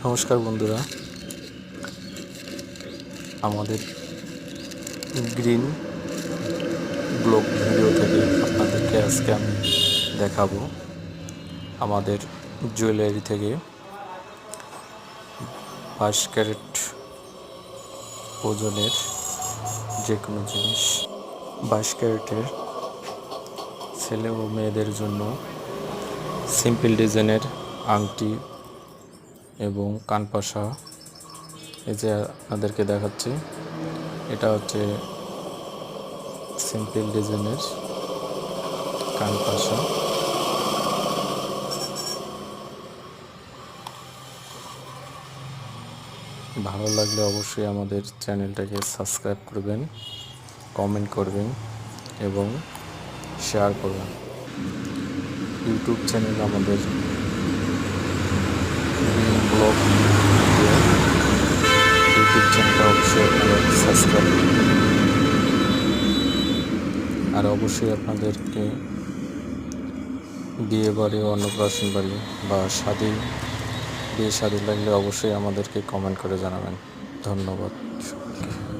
নমস্কার বন্ধুরা, আমাদের গ্রিন ব্লগ ভিডিও থেকে আপনাদেরকে আজকে আমি দেখাবো আমাদের জুয়েলারি থেকে 22 ক্যারেট ওজনের যে কোনো জিনিস, 22 ক্যারেটের ছেলে ও মেয়েদের জন্য সিম্পল ডিজাইনের আংটি এবং কানপাশা এই যে আপনাদেরকে দেখাচ্ছি। এটা হচ্ছে সিম্পল ডিজাইনের কানপাশা। ভালো লাগলে অবশ্যই আমাদের চ্যানেলটাকে সাবস্ক্রাইব করবেন, কমেন্ট করবেন এবং শেয়ার করবেন। ইউটিউব চ্যানেল আমাদের ব্লগ ভিডিও, ইউটিউব চ্যানেলটা অবশ্যই আপনারা সাবস্ক্রাইব করবেন। আর অবশ্যই আপনাদেরকে বিয়ে বাড়ি, অন্নপ্রাশন বাড়ি বা বিয়ে শাদী লাগলে অবশ্যই আমাদেরকে কমেন্ট করে জানাবেন। ধন্যবাদ সকলকে।